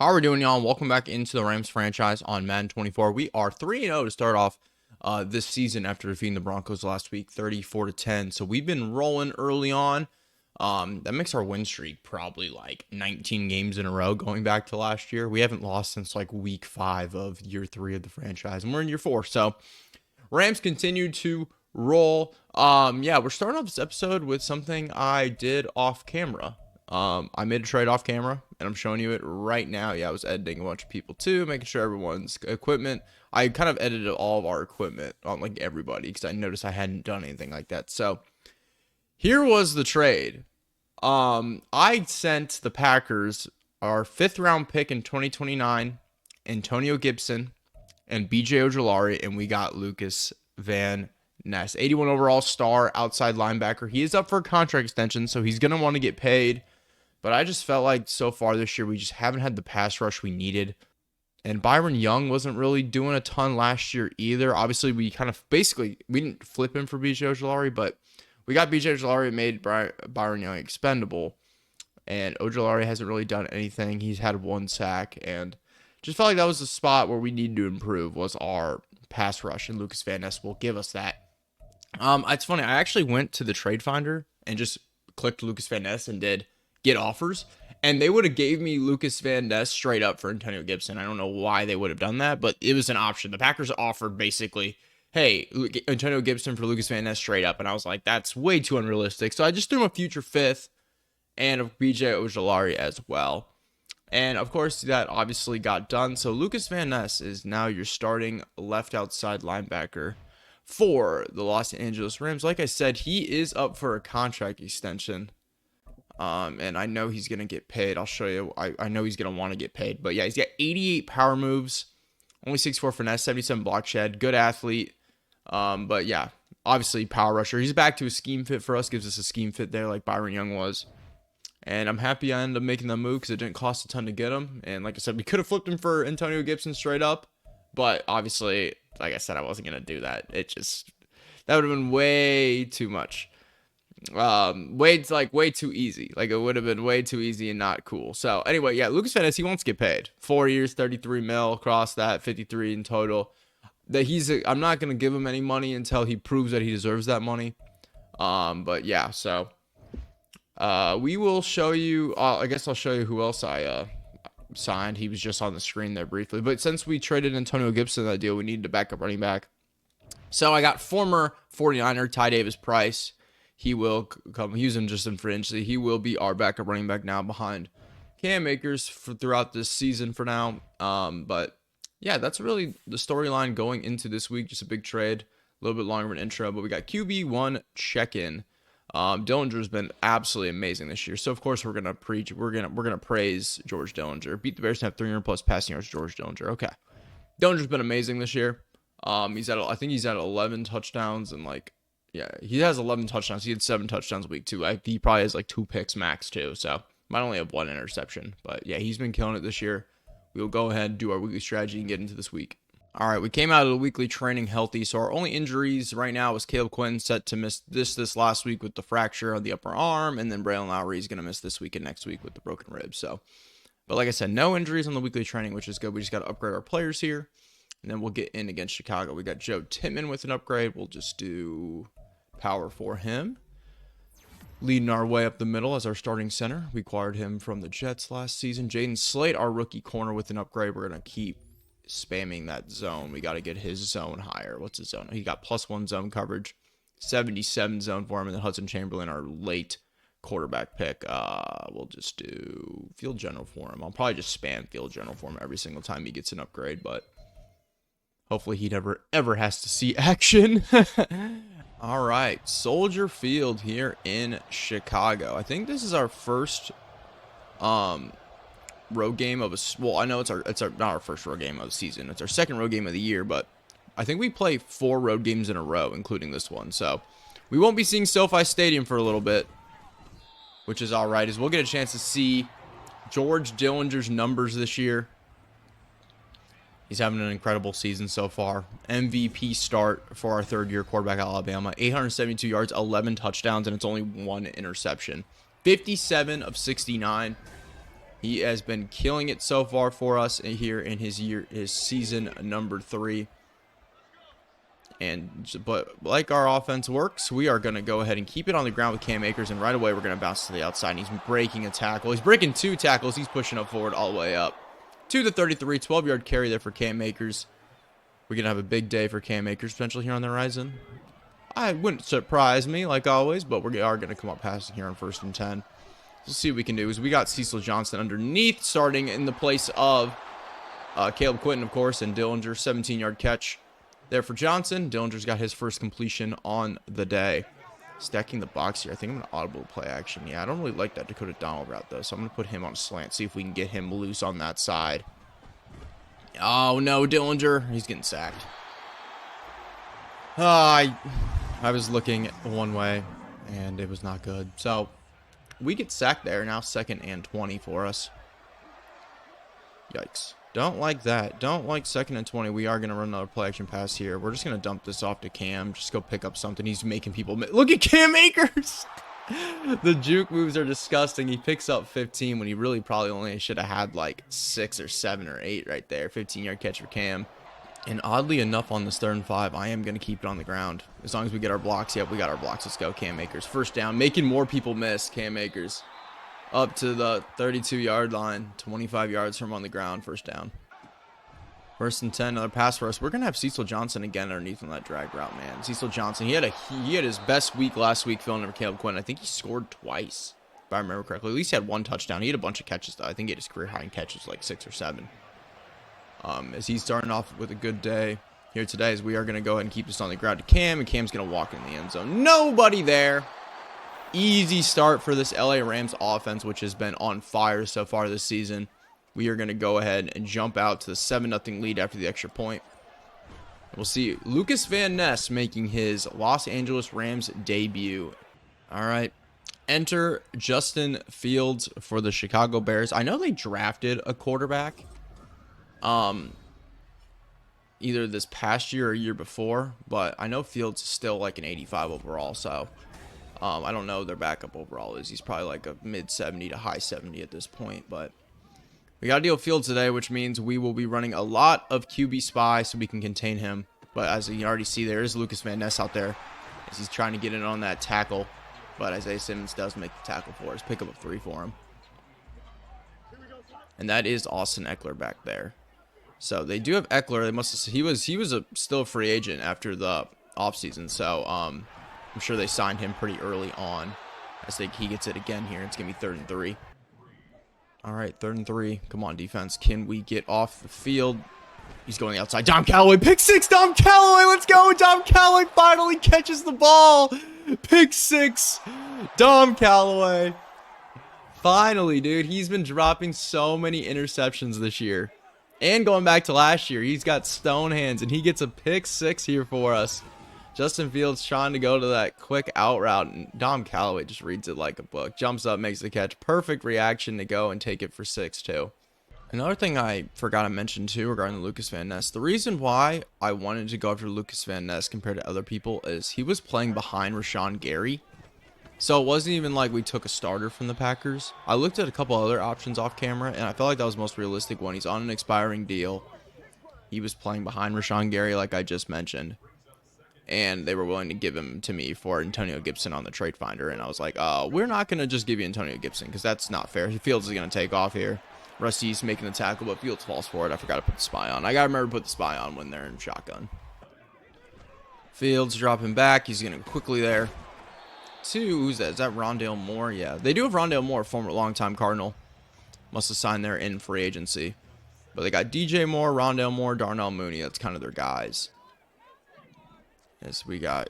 How are we doing, y'all? Welcome back into the Rams franchise on Madden 24. We are 3-0 to start off this season after defeating the Broncos last week, 34-10. So we've been rolling early on. That makes our win streak probably like 19 games in a row going back to last year. We haven't lost since like week 5 of year 3 of the franchise, and we're in year 4. So Rams continue to roll. Yeah, we're starting off this episode with something I did off camera. I made a trade off camera, and I'm showing you it right now. Yeah, I was editing a bunch of people too, making sure everyone's equipment. I kind of edited all of our equipment on like everybody because I noticed I hadn't done anything like that. So here was the trade. I sent the Packers our 5th round pick in 2029, Antonio Gibson, and BJ Ojulari, and we got Lucas Van Ness, 81 overall star outside linebacker. He is up for a contract extension, so he's going to want to get paid. But I just felt like so far this year, we just haven't had the pass rush we needed. And Byron Young wasn't really doing a ton last year either. Obviously, we kind of we didn't flip him for BJ Ojulari, but we got BJ Ojulari and made Byron Young expendable. And Ojulari hasn't really done anything. He's had 1 sack, and just felt like that was the spot where we needed to improve was our pass rush, and Lucas Van Ness will give us that. It's funny. I actually went to the trade finder and just clicked Lucas Van Ness and did get offers, and they would have gave me Lucas Van Ness straight up for Antonio Gibson. I don't know why they would have done that, but it was an option. The Packers offered basically, hey, Antonio Gibson for Lucas Van Ness straight up, and I was like, that's way too unrealistic. So I just threw him a future 5th and a BJ Ojulari as well. And of course, that obviously got done. So Lucas Van Ness is now your starting left outside linebacker for the Los Angeles Rams. Like I said, he is up for a contract extension. And I know he's going to get paid. I'll show you. I know he's going to want to get paid. But yeah, he's got 88 power moves, only 6'4" finesse, 77 block shed, good athlete. But yeah, obviously power rusher. He's back to a scheme fit for us, gives us a scheme fit there like Byron Young was. And I'm happy I ended up making that move because it didn't cost a ton to get him. And like I said, we could have flipped him for Antonio Gibson straight up. But obviously, like I said, I wasn't going to do that. That would have been way too much. Way too easy. Like it would have been way too easy and not cool. So anyway, yeah, Lucas Van Ness, he wants to get paid. 4 years, 33 mil across that, 53 in total. I'm not going to give him any money until he proves that he deserves that money. But yeah, so we will show you, I guess I'll show you who else I signed. He was just on the screen there briefly. But since we traded Antonio Gibson that deal, we needed a backup running back. So I got former 49er Ty Davis Price. He will come, use him just in free agency. He will be our backup running back now behind Cam Akers throughout this season for now. But yeah, that's really the storyline going into this week. Just a big trade, a little bit longer of an intro, but we got QB1 check-in. Dillinger's been absolutely amazing this year. So of course we're gonna praise George Dillinger. Beat the Bears to have 300 plus passing yards. George Dillinger. Okay, Dillinger's been amazing this year. I think he's at 11 touchdowns and yeah, he has 11 touchdowns. He had 7 touchdowns week 2. He probably has 2 picks max too. So might only have 1 interception, but yeah, he's been killing it this year. We'll go ahead and do our weekly strategy and get into this week. All right, we came out of the weekly training healthy, so our only injuries right now was Caleb Quinn set to miss this last week with the fracture on the upper arm, and then Braylon Lowry is going to miss this week and next week with the broken ribs. So, but like I said, no injuries on the weekly training, which is good. We just got to upgrade our players here, and then we'll get in against Chicago. We got Joe Tittman with an upgrade. We'll just do power for him. Leading our way up the middle as our starting center. We acquired him from the Jets last season. Jaden Slate, our rookie corner, with an upgrade. We're going to keep spamming that zone. We got to get his zone higher. What's his zone? He got +1 zone coverage, 77 zone for him, and then Hudson Chamberlain, our late quarterback pick. We'll just do field general for him. I'll probably just spam field general for him every single time he gets an upgrade, but hopefully he never ever has to see action. All right, Soldier Field here in Chicago. I think this is our first road game of I know it's not our first road game of the season. It's our second road game of the year, but I think we play 4 road games in a row, including this one. So we won't be seeing SoFi Stadium for a little bit, which is all right, as we'll get a chance to see George Dillinger's numbers this year. He's having an incredible season so far. MVP start for our 3rd-year quarterback at Alabama. 872 yards, 11 touchdowns, and it's only 1 interception. 57 of 69. He has been killing it so far for us here in his season number 3. But like our offense works, we are going to go ahead and keep it on the ground with Cam Akers, and right away we're going to bounce to the outside. And he's breaking a tackle. He's breaking 2 tackles. He's pushing up forward all the way up. To the 33, 12-yard carry there for Cam Akers. We're going to have a big day for Cam Akers potentially here on the horizon. I wouldn't surprise me like always, but we are going to come up passing here on 1st and 10. We'll see what we can do. We got Cecil Johnson underneath, starting in the place of Caleb Quinton, of course, and Dillinger, 17-yard catch there for Johnson. Dillinger's got his first completion on the day. Stacking the box here. I think I'm going to audible play action. Yeah, I don't really like that Dakota Donald route, though, so I'm going to put him on a slant, see if we can get him loose on that side. Oh, no, Dillinger. He's getting sacked. I was looking one way, and it was not good. So, we get sacked there. Now 2nd and 20 for us. Yikes. Don't like that. Don't like 2nd and 20. We are going to run another play action pass here. We're just going to dump this off to Cam. Just go pick up something. He's making people... Look at Cam Akers! The juke moves are disgusting. He picks up 15 when he really probably only should have had like 6 or 7 or 8 right there. 15-yard catch for Cam. And oddly enough, on this 3rd and 5, I am going to keep it on the ground. As long as we get our blocks. Yep, we got our blocks. Let's go, Cam Akers. 1st down. Making more people miss, Cam Akers. Up to the 32-yard line. 25 yards from on the ground. 1st down. 1st and 10. Another pass for us. We're going to have Cecil Johnson again underneath on that drag route, man. Cecil Johnson. He had his best week last week filling in for Caleb Quinn. I think he scored twice, if I remember correctly. At least he had 1 touchdown. He had a bunch of catches, though. I think he had his career high in catches, like 6 or 7. As he's starting off with a good day here today, as we are going to go ahead and keep this on the ground to Cam, and Cam's going to walk in the end zone. Nobody there. Easy start for this LA Rams offense, which has been on fire so far this season. We are going to go ahead and jump out to the 7-0 lead after the extra point. We'll see Lucas Van Ness making his Los Angeles Rams debut. All right. Enter Justin Fields for the Chicago Bears. I know they drafted a quarterback either this past year or year before, but I know Fields is still like an 85 overall, so I don't know their backup overall is. He's probably like a mid 70 to high 70 at this point, but we got to deal with Fields today, which means we will be running a lot of QB spy so we can contain him. But as you already see, there is Lucas Van Ness out there as he's trying to get in on that tackle, but Isaiah Simmons does make the tackle for us, pick up a 3 for him. And that is Austin Eckler back there. So they do have Eckler. They must have, he was still a free agent after the offseason. So I'm sure they signed him pretty early on. I think he gets it again here. It's going to be 3rd and 3. All right, 3rd and 3. Come on, defense. Can we get off the field? He's going outside. Dom Calloway, pick 6. Dom Calloway, let's go. Dom Calloway finally catches the ball. Pick 6. Dom Calloway. Finally, dude. He's been dropping so many interceptions this year. And going back to last year, he's got stone hands, and he gets a pick 6 here for us. Justin Fields trying to go to that quick out route, and Dom Calloway just reads it like a book. Jumps up, makes the catch. Perfect reaction to go and take it for 6, too. Another thing I forgot to mention, too, regarding Lucas Van Ness. The reason why I wanted to go after Lucas Van Ness compared to other people is he was playing behind Rashawn Gary. So it wasn't even like we took a starter from the Packers. I looked at a couple other options off camera, and I felt like that was the most realistic one. He's on an expiring deal. He was playing behind Rashawn Gary, like I just mentioned. And they were willing to give him to me for Antonio Gibson on the trade finder. And I was like, we're not going to just give you Antonio Gibson because that's not fair. Fields is going to take off here. Rusty's making the tackle, but Fields falls for it. I forgot to put the spy on. I got to remember to put the spy on when they're in shotgun. Fields dropping back. He's going to quickly there. Who's that? Is that Rondale Moore? Yeah, they do have Rondale Moore, former longtime Cardinal. Must have signed there in free agency. But they got DJ Moore, Rondale Moore, Darnell Mooney. That's kind of their guys. As we got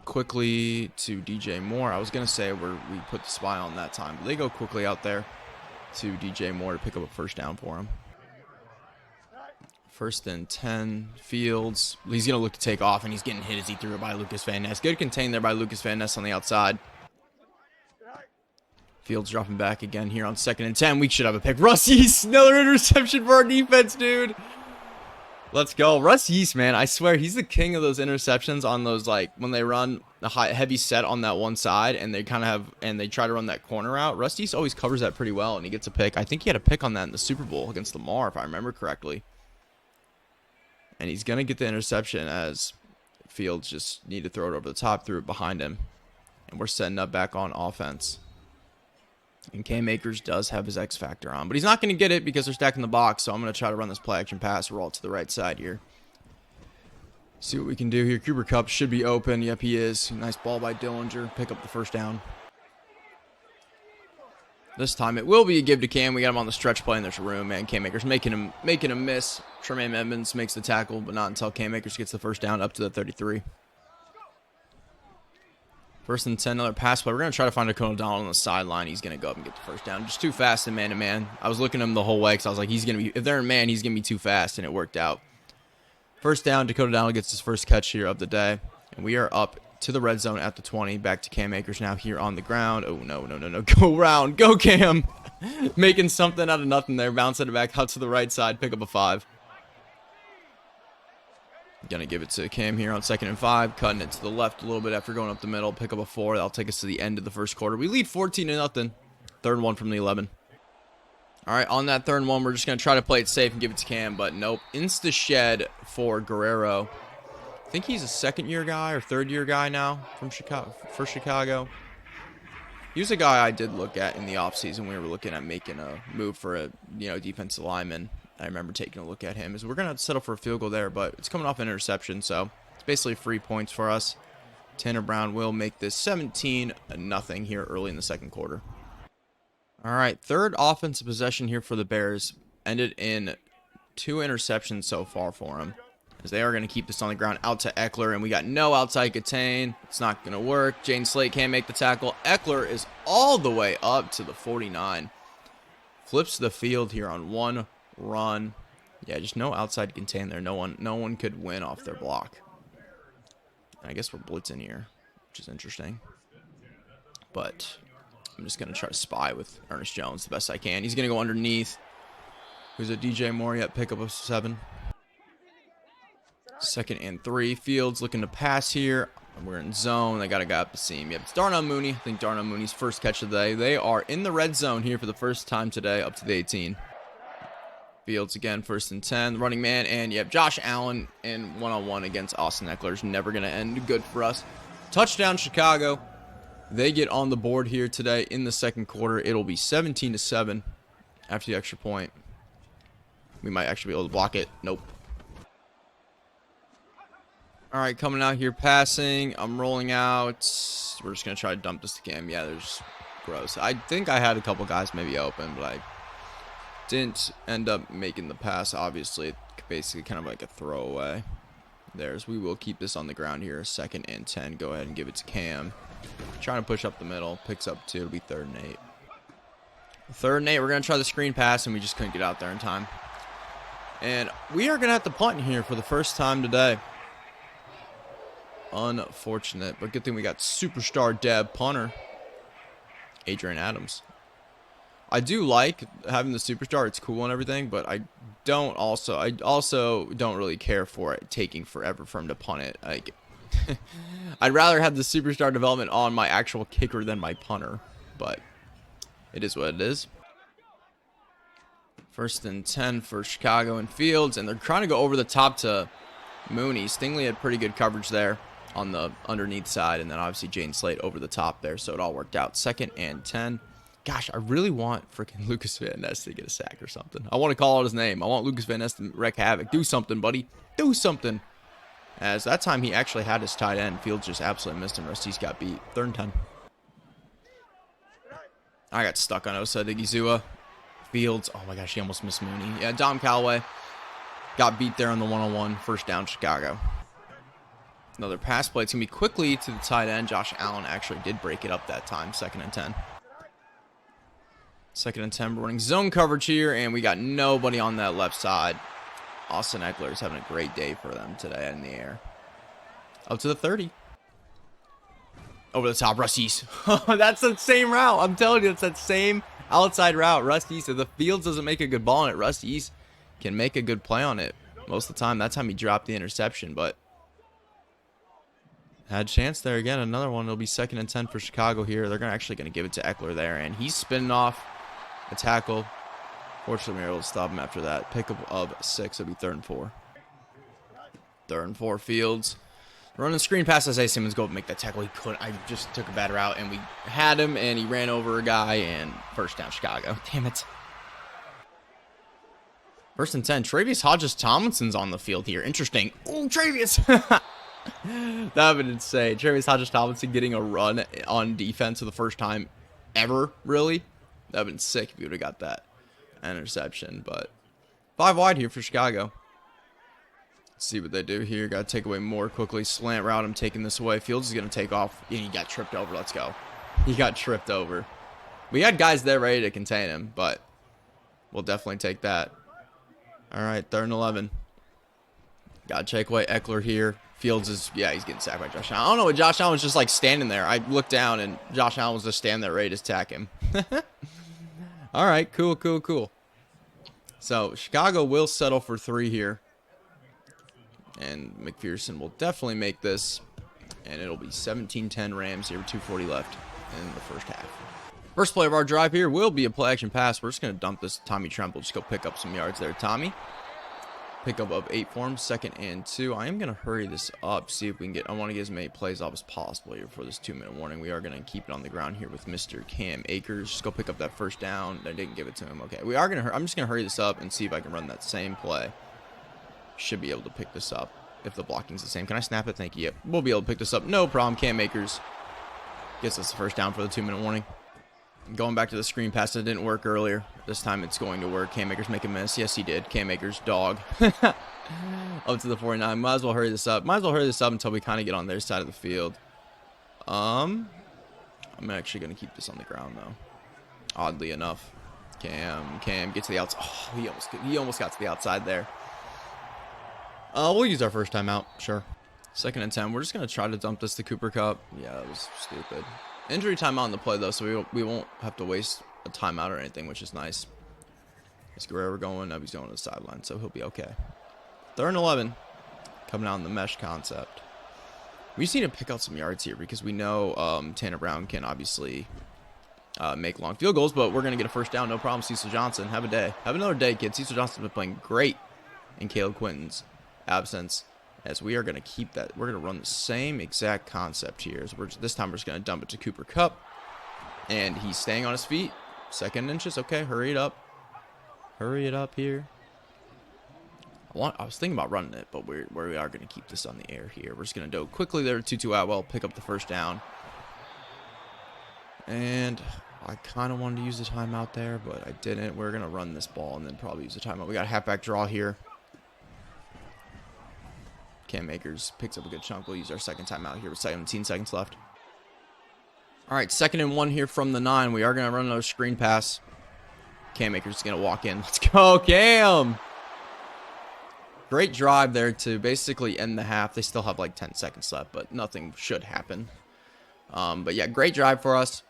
quickly to DJ Moore. I was going to say we put the spy on that time. But they go quickly out there to DJ Moore to pick up a 1st down for him. 1st and 10. Fields. He's going to look to take off, and he's getting hit as he threw it by Lucas Van Ness. Good contain there by Lucas Van Ness on the outside. Fields dropping back again here on 2nd and 10. We should have a pick. Rusty's another interception for our defense, dude. Let's go. Russ Yeast, man. I swear he's the king of those interceptions on those, like, when they run a heavy set on that one side and they kind of have, and they try to run that corner out. Russ Yeast always covers that pretty well and he gets a pick. I think he had a pick on that in the Super Bowl against Lamar, if I remember correctly. And he's going to get the interception as Fields just need to throw it over the top, threw it behind him. And we're setting up back on offense. And Cam Akers does have his X factor on, but he's not going to get it because they're stacking the box. So I'm going to try to run this play action pass, roll to the right side here. See what we can do here. Cooper Kupp should be open. Yep, he is. Nice ball by Dillinger. Pick up the first down. This time it will be a give to Cam. We got him on the stretch play and there's room, man. Cam Akers making him miss. Tremaine Edmonds makes the tackle, but not until Cam Akers gets the first down up to the 33. First and 10, another pass play. We're going to try to find a Dakota Donald on the sideline. He's going to go up and get the first down. Just too fast in man-to-man. I was looking at him the whole way because I was like, he's going to be, if they're in man, he's going to be too fast, and it worked out. First down, Dakota Donald gets his first catch here of the day. And we are up to the red zone at the 20. Back to Cam Akers now here on the ground. Oh, no. Go round. Go, Cam. Making something out of nothing there. Bouncing it back out to the right side. Pick up a 5. Gonna give it to Cam here on 2nd and 5. Cutting it to the left a little bit after going up the middle. Pick up a 4. That'll take us to the end of the first quarter. We lead 14-0. 3rd and 1 from the 11. All right, on that 3rd and 1, we're just gonna try to play it safe and give it to Cam, but nope. Insta shed for Guerrero. I think he's a 2nd-year guy or 3rd-year guy now from Chicago. He was a guy I did look at in the offseason. We were looking at making a move for a defensive lineman. I remember taking a look at him. We're going to settle for a field goal there, but it's coming off an interception, so it's basically free points for us. Tanner Brown will make this 17-0 here early in the 2nd quarter. All right, 3rd offensive possession here for the Bears. Ended in 2 interceptions so far for him, as they are going to keep this on the ground out to Eckler, and we got no outside contain. It's not going to work. Jaden Slate can't make the tackle. Eckler is all the way up to the 49. Flips the field here on one run. Yeah, just no outside contain there. No one could win off their block. And I guess we're blitzing here, which is interesting. But I'm just going to try to spy with Ernest Jones the best I can. He's going to go underneath. Who's a DJ Moore yet? Pick up a 7. 2nd and 3. Fields looking to pass here. We're in zone. They got a guy up the seam. Yep, it's Darnell Mooney. I think Darnell Mooney's first catch of the day. They are in the red zone here for the first time today, up to the 18. Fields again, 1st and 10, running man, and yep, Josh Allen in one-on-one against Austin Eckler is never going to end good for us. Touchdown, Chicago. They get on the board here today in the 2nd quarter. It'll be 17-7 after the extra point. We might actually be able to block it. Nope. All right, coming out here passing. I'm rolling out. We're just going to try to dump this to Cam. Yeah, there's gross. I think I had a couple guys maybe open, but I didn't end up making the pass. Obviously, it's basically kind of like a throwaway. We will keep this on the ground here. 2nd and 10. Go ahead and give it to Cam. Trying to push up the middle. Picks up 2. It'll be 3rd and 8. 3rd and 8. We're going to try the screen pass, and we just couldn't get out there in time. And we are going to have to punt here for the first time today. Unfortunate, but good thing we got superstar Deb punter Adrian Adams. I do like having the superstar. It's cool and everything, but I also don't really care for it taking forever for him to punt it. Like, I'd rather have the superstar development on my actual kicker than my punter, but it is what it is. 1st and 10 for Chicago and Fields, and they're trying to go over the top to Mooney. Stingley had pretty good coverage there on the underneath side, and then obviously Jaden Slate over the top there, so it all worked out. 2nd and 10. Gosh, I really want freaking Lucas Van Ness to get a sack or something. I want to call out his name. I want Lucas Van Ness to wreak havoc. Do something, buddy. Do something. As that time he actually had his tight end. Fields just absolutely missed him. Rusty's got beat. 3rd and 10. I got stuck on Osa Digizua. Fields. Oh my gosh, he almost missed Mooney. Yeah, Dom Callaway got beat there on the one-on-one. 1st down, Chicago. Another pass play. It's going to be quickly to the tight end. Josh Allen actually did break it up that time. 2nd and 10. 2nd and 10. We're running zone coverage here, and we got nobody on that left side. Austin Eckler is having a great day for them today in the air. Up to the 30. Over the top, Rusty's. That's the same route. I'm telling you, it's that same outside route. Rusty's. If the Fields doesn't make a good ball on it, Rusty's can make a good play on it. most of the time. That time he dropped the interception, but had a chance there again. Another one. It'll be 2nd and 10 for Chicago here. They're actually going to give it to Eckler there, and he's spinning off a tackle. Fortunately, we were able to stop him after that. Pickup of 6. It'll be 3rd and 4. 3rd and 4 Fields. Running screen pass as Simmons go make that tackle. He couldn't. I just took a bad route, and we had him, and he ran over a guy, and first down Chicago. Damn it. 1st and 10. Travius Hodges-Tomlinson's on the field here. Interesting. Oh, Travius. That would have been insane. Travius Hodges-Tomlinson getting a run on defense for the first time ever, really. That would have been sick if you would have got that interception. But 5 wide here for Chicago. Let's see what they do here. Got to take away more quickly. Slant route. I'm taking this away. Fields is going to take off. And he got tripped over. Let's go. He got tripped over. We had guys there ready to contain him, but we'll definitely take that. All right, 3rd and 11. Got to take away Eckler here. Fields is, yeah, he's getting sacked by Josh Allen. I don't know what Josh Allen was just like standing there. I looked down and Josh Allen was just standing there ready to attack him. All right, cool. So Chicago will settle for 3 here. And McPherson will definitely make this. And it'll be 17-10 Rams here with 2:40 left in the first half. First play of our drive here will be a play action pass. We're just going to dump this to Tommy Tremble. Just go pick up some yards there, Tommy. Pickup of 8 for him. 2nd and 2. I am going to hurry this up. See if we can get. I want to get as many plays off as possible here for this 2-minute warning. We are going to keep it on the ground here with Mr. Cam Akers. Just go pick up that first down. I didn't give it to him. Okay, we are going to. I'm just going to hurry this up and see if I can run that same play. Should be able to pick this up if the blocking's the same. Can I snap it? Thank you. Yep, we'll be able to pick this up. No problem. Cam Akers gets us the first down for the 2-minute warning. Going back to the screen pass that didn't work earlier. This time it's going to work. Cam Akers make a miss. Yes, he did. Cam Akers, dog. Up to the 49. Might as well hurry this up. Until we kind of get on their side of the field. I'm actually going to keep this on the ground, though. Oddly enough. Cam, get to the outside. Oh, he almost got to the outside there. We'll use our first timeout. Sure. 2nd and 10. We're just going to try to dump this to Cooper Kupp. Yeah, that was stupid. Injury timeout on the play, though, so we won't have to waste a timeout or anything, which is nice. Is Guerrero going? No, he's going to the sideline, so he'll be okay. 3rd and 11. Coming out in the mesh concept. We just need to pick out some yards here because we know Tanner Brown can obviously make long field goals, but we're going to get a first down. No problem. Cecil Johnson, have a day. Have another day, kid. Cecil Johnson's been playing great in Caleb Quinton's absence. As we are going to keep that. We're going to run the same exact concept here. So this time we're just going to dump it to Cooper Kupp. And he's staying on his feet. 2nd inches. Okay, hurry it up. Hurry it up here. I was thinking about running it, but we are going to keep this on the air here. We're just going to go quickly there to Tutu Atwell. Pick up the first down. And I kind of wanted to use the timeout there, but I didn't. We're going to run this ball and then probably use the timeout. We got a halfback draw here. Cam Akers picks up a good chunk. We'll use our 2nd timeout here with 17 seconds left. All right, 2nd and 1 here from the 9. We are going to run another screen pass. Cam Akers is going to walk in. Let's go, Cam! Great drive there to basically end the half. They still have like 10 seconds left, but nothing should happen. But yeah, great drive for us.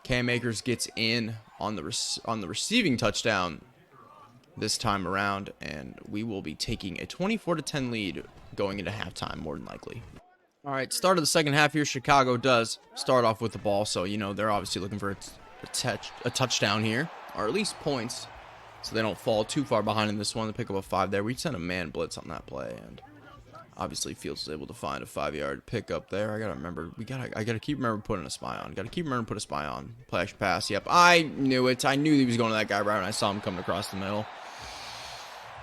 Cam Akers gets in on the receiving touchdown this time around, and we will be taking a 24-10 lead going into halftime, more than likely. All right, start of the second half here. Chicago does start off with the ball, so you know they're obviously looking for a touchdown here, or at least points, so they don't fall too far behind in this one. To pick up a 5 there, we sent a man blitz on that play, and obviously Fields was able to find a 5-yard pickup there. I gotta keep remembering putting a spy on. Gotta keep remembering put a spy on. Play action pass. Yep, I knew it. I knew he was going to that guy right when I saw him coming across the middle.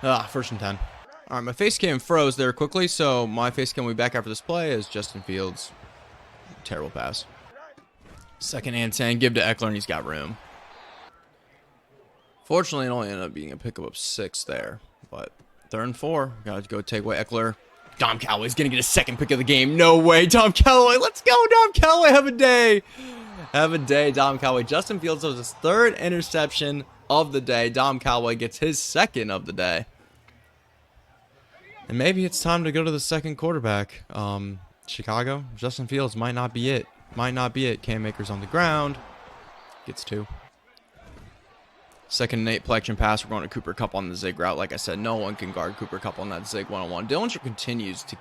1st and 10. All right, my face cam froze there quickly, so my face cam will be back after this play as Justin Fields. Terrible pass. 2nd and 10. Give to Eckler, and he's got room. Fortunately, it only ended up being a pickup of 6 there, but 3rd and 4. Got to go take away Eckler. Dom Calloway's going to get a 2nd pick of the game. No way, Dom Calloway. Let's go, Dom Calloway. Have a day. Have a day, Dom Calloway. Justin Fields has his 3rd interception of the day. Dom Calloway gets his 2nd of the day. And maybe it's time to go to the 2nd quarterback. Chicago, Justin Fields might not be it. Might not be it. Cam Akers on the ground. Gets 2. 2nd and 8, play action pass. We're going to Cooper Kupp on the zig route. Like I said, no one can guard Cooper Kupp on that zig one-on-one. Dillinger continues to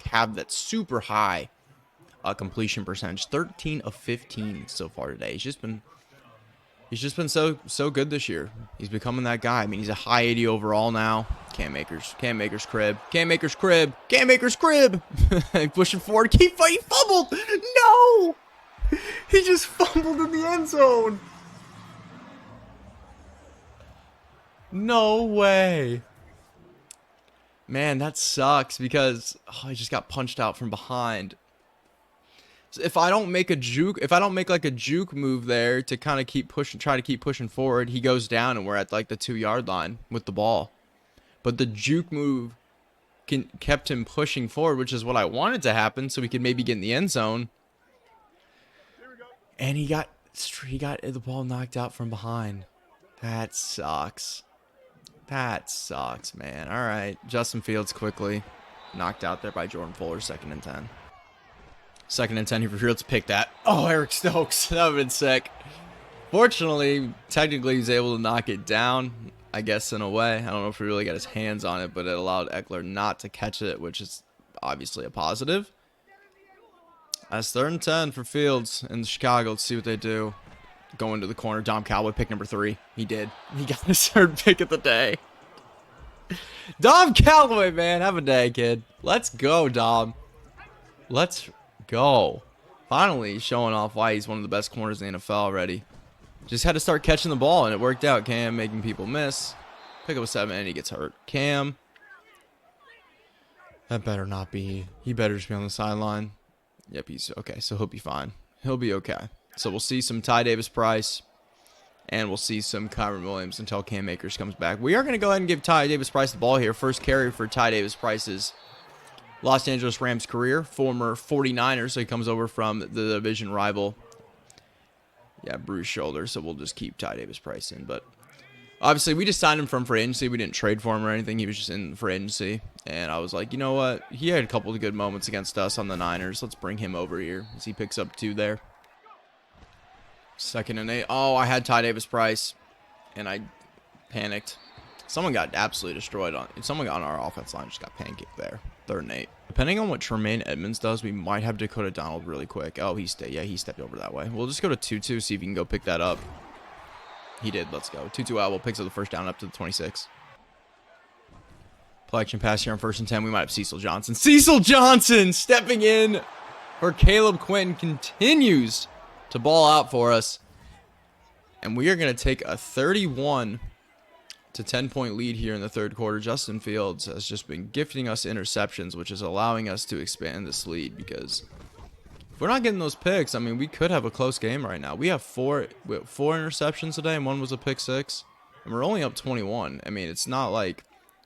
have that super high completion percentage. 13 of 15 so far today. He's just been so good this year. He's becoming that guy. I mean, he's a high 80 overall now. Cam Akers crib. Pushing forward. He fumbled. No! He just fumbled in the end zone. No way. Man, that sucks because I just got punched out from behind. So if I don't make like a juke move there to kind of try to keep pushing forward, he goes down and we're at like the 2-yard line with the ball. But the juke move kept him pushing forward, which is what I wanted to happen, so we could maybe get in the end zone. And he got the ball knocked out from behind. That sucks. That sucks, man. All right, Justin Fields quickly knocked out there by Jordan Fuller. 2nd and 10. 2nd and 10 here for Fields. Pick that. Oh, Eric Stokes. That would have been sick. Fortunately, technically, he's able to knock it down, I guess, in a way. I don't know if he really got his hands on it, but it allowed Eckler not to catch it, which is obviously a positive. That's 3rd and 10 for Fields in Chicago. Let's see what they do. Going to the corner. Dom Calloway, pick number 3. He did. He got his 3rd pick of the day. Dom Calloway, man. Have a day, kid. Let's go, Dom. Let's go. Finally showing off why he's one of the best corners in the NFL already. Just had to start catching the ball, and it worked out. Cam making people miss. Pick up a 7, and he gets hurt. Cam. That better not be. He better just be on the sideline. Yep, he's okay. So he'll be fine. He'll be okay. So we'll see some Ty Davis-Price, and we'll see some Kyron Williams until Cam Akers comes back. We are going to go ahead and give Ty Davis-Price the ball here. First carry for Ty Davis-Price's Los Angeles Rams career, former 49er, so he comes over from the division rival. Yeah, bruised shoulder, so we'll just keep Ty Davis-Price in. But obviously, we just signed him from free agency. We didn't trade for him or anything. He was just in free agency. And I was like, you know what? He had a couple of good moments against us on the Niners. Let's bring him over here as he picks up 2 there. 2nd and 8. Oh, I had Ty Davis-Price, and I panicked. Someone got absolutely destroyed. Someone on our offense line just got pancaked there. 3rd and 8. Depending on what Tremaine Edmonds does, we might have Dakota Donald really quick. Oh, he stepped over that way. We'll just go to 2-2, see if he can go pick that up. He did. Let's go. 2-2 out. We'll pick up the first down up to the 26. Play action pass here on 1st and 10. We might have Cecil Johnson. Cecil Johnson stepping in for Caleb Quinn continues to ball out for us. And we are going to take a 31 to 10-point lead here in the 3rd quarter. Justin Fields has just been gifting us interceptions, which is allowing us to expand this lead, because if we're not getting those picks, I mean, we could have a close game right now. We have four interceptions today, and 1 was a pick 6, and we're only up 21. I mean, it's not like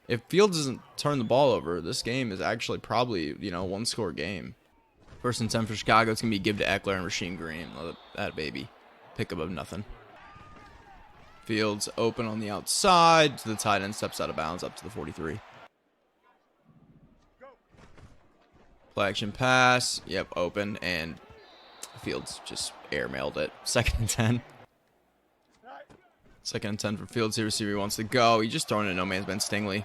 if Fields doesn't turn the ball over, this game is actually probably, you know, 1-score game. 1st and 10 for Chicago. It's going to be give to Eckler and Rasheem Green. That baby. Pick up of nothing. Fields open on the outside to the tight end, steps out of bounds up to the 43. Play action pass. Yep, open, and Fields just airmailed it. 2nd and 10. 2nd and 10 for Fields here. Receiver wants to go. He's just throwing it in no man's man. Stingley.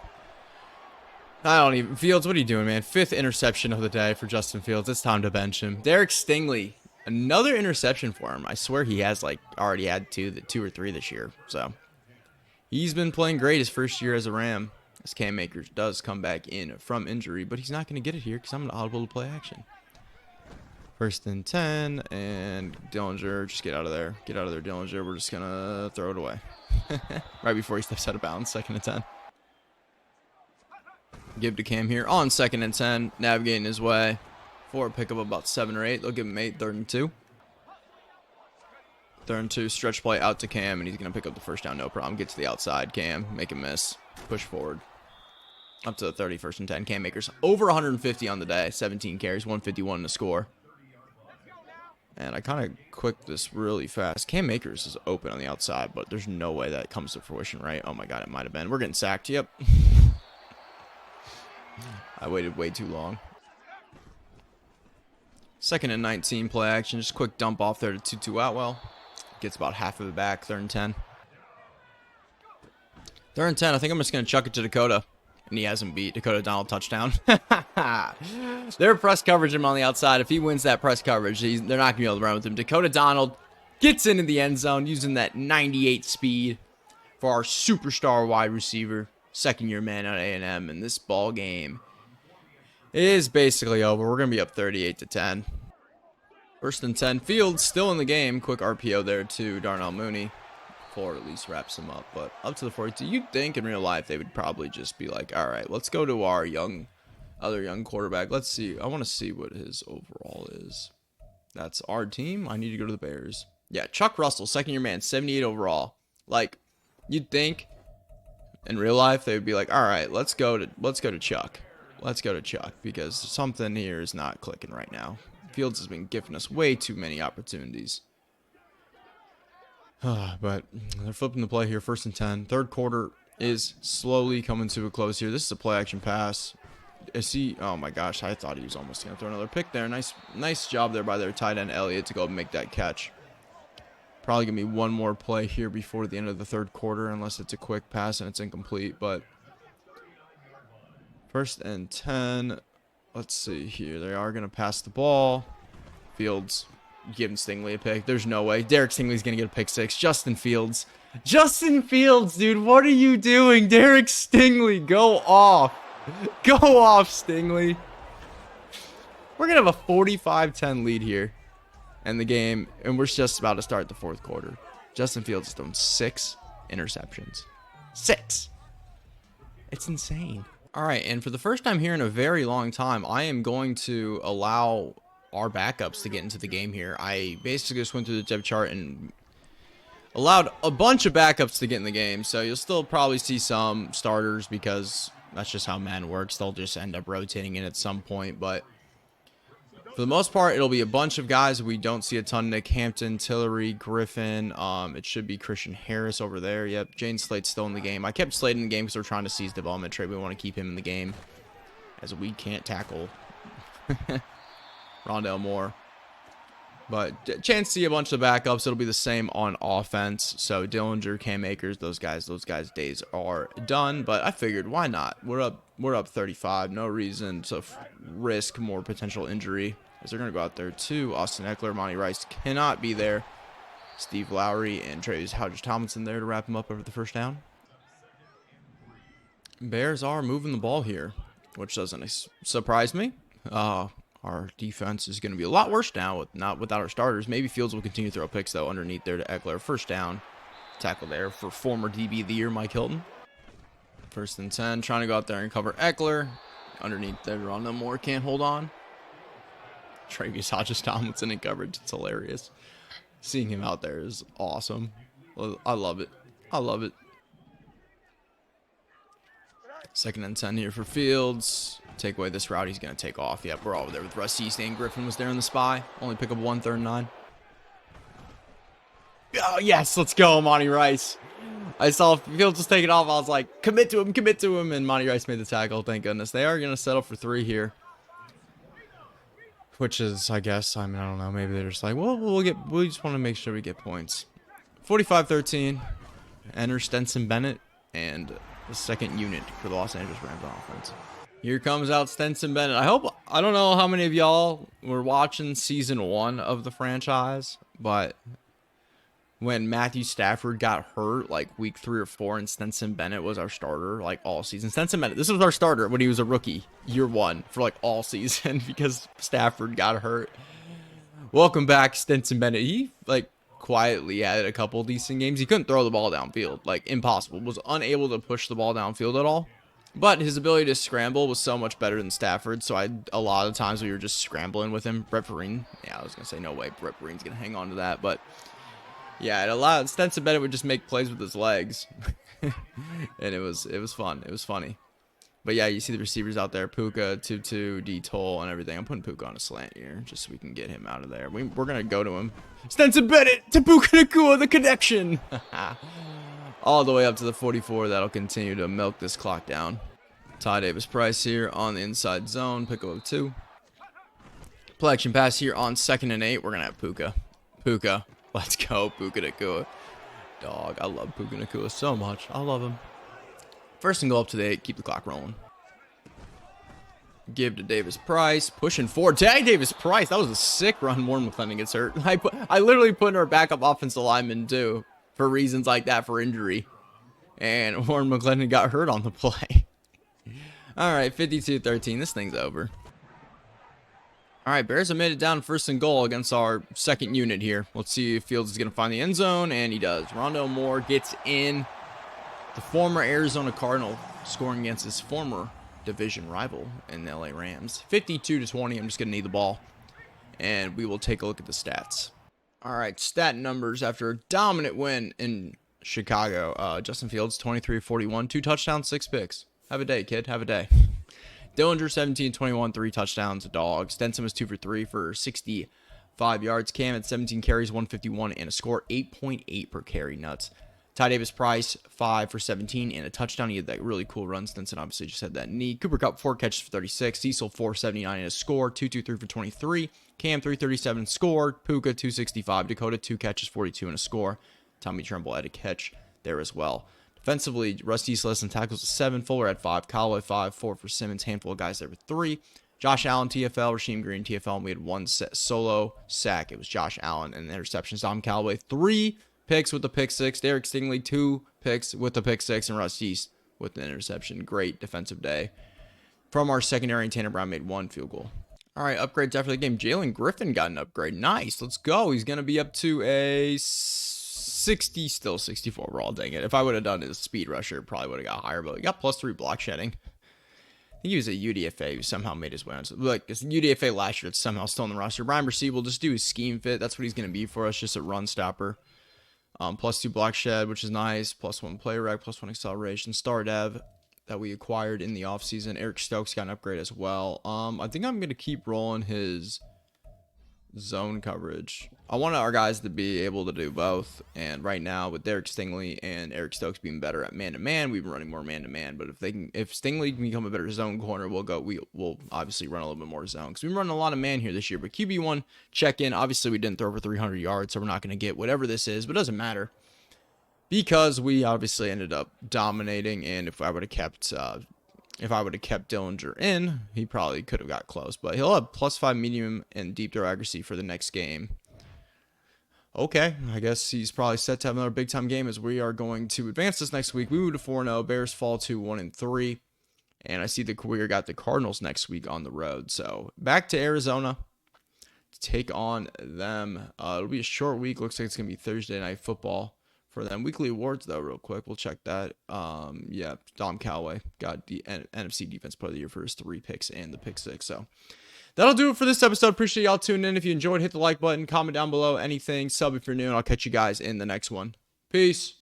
Fields, what are you doing, man? 5th interception of the day for Justin Fields. It's time to bench him. Derek Stingley. Another interception for him. I swear he has already had 2 or 3 this year. So he's been playing great his first year as a Ram. As Cam Akers does come back in from injury, but he's not going to get it here because I'm not audible to play action. 1st and 10, and Dillinger, just get out of there. Get out of there, Dillinger. We're just going to throw it away. Right before he steps out of bounds, 2nd and 10. Give to Cam here on 2nd and 10, navigating his way. For a pickup of about 7 or 8. They'll give him 8, 3rd and 2. 3rd and 2, stretch play out to Cam, and he's going to pick up the first down, no problem. Get to the outside, Cam, make him miss. Push forward. Up to the 30, 1st and 10. Cam Akers over 150 on the day. 17 carries, 151 to score. And I kind of clicked this really fast. Cam Akers is open on the outside, but there's no way that comes to fruition, right? Oh my god, it might have been. We're getting sacked, yep. I waited way too long. 2nd and 19, play action. Just quick dump off there to 2-2 Outwell. Gets about half of it back, 3rd and 10. Third and 10. I think I'm just going to chuck it to Dakota. And he hasn't beat. Dakota Donald touchdown. They're press coverage him on the outside. If he wins that press coverage, they're not going to be able to run with him. Dakota Donald gets into the end zone using that 98 speed for our superstar wide receiver. Second-year man at A&M. And this ball game is basically over. We're going to be up 38-10. First and 10. Fields still in the game. Quick RPO there to Darnell Mooney. Or at least wraps him up, but up to the 42. You'd think in real life they would probably just be like, all right, let's go to our other young quarterback. Let's see. I want to see what his overall is. That's our team. I need to go to the Bears. Yeah, Chuck Russell, second-year man, 78 overall. Like, you'd think in real life they would be like, all right, let's go to Chuck. Let's go to Chuck because something here is not clicking right now. Fields has been giving us way too many opportunities. But they're flipping the play here. First and 10. Third quarter is slowly coming to a close here. This is a play action pass. Is he? Oh my gosh! I thought he was almost gonna throw another pick there. Nice job there by their tight end Elliott to go and make that catch. Probably gonna be one more play here before the end of the third quarter, unless it's a quick pass and it's incomplete. But first and 10. Let's see here. They are gonna pass the ball. Fields. Giving Stingley a pick. There's no way. Derek Stingley's going to get a pick six. Justin Fields. Justin Fields, dude. What are you doing? Derek Stingley, go off. Go off, Stingley. We're going to have a 45-10 lead here in the game, and we're just about to start the fourth quarter. Justin Fields has thrown 6 interceptions. 6. It's insane. All right, and for the first time here in a very long time, I am going to allow our backups to get into the game here. I basically just went through the depth chart and allowed a bunch of backups to get in the game. So you'll still probably see some starters because that's just how Madden works. They'll just end up rotating in at some point. But for the most part, it'll be a bunch of guys we don't see a ton. Nick Hampton, Tillery, Griffin. It should be Christian Harris over there. Yep, Jane Slate's still in the game. I kept Slade in the game because we're trying to seize development trade. We want to keep him in the game as we can't tackle Rondell Moore. But chance to see a bunch of backups. It'll be the same on offense. So Dillinger, Cam Akers, those guys' days are done. But I figured, why not? We're up 35. No reason to risk more potential injury, as they're gonna go out there too. Austin Eckler, Monty Rice cannot be there. Steve Lowry and Travis Hodges Tomlinson there to wrap him up over the first down. Bears are moving the ball here, which doesn't surprise me. Our defense is going to be a lot worse now without our starters. Maybe Fields will continue to throw picks, though, underneath there to Eckler. First down. Tackle there for former DB of the year, Mike Hilton. First and 10. Trying to go out there and cover Eckler. Underneath there, Rondell Moore can't hold on. Travis Hodges Tomlinson in coverage. It's hilarious. Seeing him out there is awesome. I love it. I love it. Second and 10 here for Fields. Take away this route, he's going to take off. Yep, we're all over there with Russ Easton. Griffin was there in the spy. Only pick up 1 3rd and 9. Oh, yes, let's go, Monty Rice. I saw Fields was taking off. I was like, commit to him. And Monty Rice made the tackle. Thank goodness. They are going to settle for 3 here. Which is, I guess, I don't know. Maybe they're just like, well, we just want to make sure we get points. 45-13. Enter Stenson Bennett and the second unit for the Los Angeles Rams on offense. Here comes out Stenson Bennett. I don't know how many of y'all were watching season 1 of the franchise, but when Matthew Stafford got hurt like week 3 or 4 and Stenson Bennett was our starter like all season. Stenson Bennett, this was our starter when he was a rookie year 1 for like all season because Stafford got hurt. Welcome back, Stenson Bennett. He like quietly had a couple decent games. He couldn't throw the ball downfield, like impossible. Was unable to push the ball downfield at all. But his ability to scramble was so much better than Stafford, so a lot of times we were just scrambling with him. Brett Vereen, yeah, I was going to say, no way, Brett Vereen's going to hang on to that, but yeah, it allowed Stenson Bennett would just make plays with his legs, and it was fun. It was funny. But yeah, you see the receivers out there, Puka, Tutu, D-Toll, and everything. I'm putting Puka on a slant here, just so we can get him out of there. We're going to go to him. Stenson Bennett to Puka Nacua, the connection! All the way up to the 44. That'll continue to milk this clock down. Ty Davis Price here on the inside zone. Pick up 2. Play action pass here on 2nd and 8. We're going to have Puka. Puka. Let's go, Puka Nacua. Dog, I love Puka Nacua so much. I love him. First and goal up to the 8. Keep the clock rolling. Give to Davis Price. Pushing forward. Tag Davis Price. That was a sick run. Warren McClendon gets hurt. I literally put in our backup offensive lineman too, for reasons like that, for injury. And Warren McClendon got hurt on the play. All right, 52-13. This thing's over. All right, Bears have made it down first and goal against our second unit here. Let's see if Fields is going to find the end zone, and he does. Rondale Moore gets in. The former Arizona Cardinal scoring against his former division rival in the LA Rams. 52-20. I'm just going to need the ball, and we will take a look at the stats. All right, stat numbers after a dominant win in Chicago. Justin Fields, 23-41, 2 touchdowns, 6 picks. Have a day, kid. Have a day. Dillinger, 17-21, 3 touchdowns, a dog. Stenson was 2 for 3 for 65 yards. Cam had 17 carries, 151, and a score, 8.8 per carry. Nuts. Ty Davis Price, 5 for 17, and a touchdown. He had that really cool run. Stenson obviously just had that knee. Cooper Kupp, 4 catches for 36. Cecil, 479, and a score. 223 for 23. Cam, 337, scored. Puka, 265. Dakota, 2 catches, 42, and a score. Tommy Tremble had a catch there as well. Defensively, Rusty Celestin tackles with 7, Fuller at 5, Callaway 5, 4 for Simmons, handful of guys there with 3. Josh Allen, TFL, Rasheem Green, TFL, and we had 1 solo sack. It was Josh Allen and the interceptions. Dom Callaway, 3 picks with the pick 6. Derek Stingley, 2 picks with the pick 6, and Rusty with the interception. Great defensive day from our secondary, and Tanner Brown made 1 field goal. All right, upgrades after the game. Jalen Griffin got an upgrade. Nice, let's go. He's going to be up to a 60, still 64 overall. Dang it. If I would have done his speed rusher, probably would have got higher, but he got +3 block shedding. I think he was a UDFA who somehow made his way on. Like, it's UDFA last year, it's somehow still on the roster. Brian Bercy will just do his scheme fit. That's what he's going to be for us, just a run stopper. +2 block shed, which is nice. +1 play rec, +1 acceleration. Star Dev that we acquired in the offseason. Eric Stokes got an upgrade as well. I think I'm going to keep rolling his zone coverage. I want our guys to be able to do both, and right now with Derek Stingley and Eric Stokes being better at man-to-man, we've been running more man-to-man. But if Stingley can become a better zone corner, we'll obviously run a little bit more zone, because we've been running a lot of man here this year. But QB1 check-in, obviously we didn't throw over 300 yards, so we're not going to get whatever this is, but it doesn't matter, because we obviously ended up dominating. And if I would have kept Dillinger in, he probably could have got close. But he'll have +5 medium and deep throw accuracy for the next game. Okay, I guess he's probably set to have another big-time game, as we are going to advance this next week. We move to 4-0. Bears fall to 1-3. And I see we got the Cardinals next week on the road. So back to Arizona to take on them. It'll be a short week. Looks like it's going to be Thursday Night Football for them. Weekly awards, though, real quick. We'll check that. Yeah, Dom Callaway got the NFC Defense Player of the Year for his 3 picks and the pick 6. So that'll do it for this episode. Appreciate y'all tuning in. If you enjoyed, hit the like button, comment down below anything, sub if you're new, and I'll catch you guys in the next one. Peace.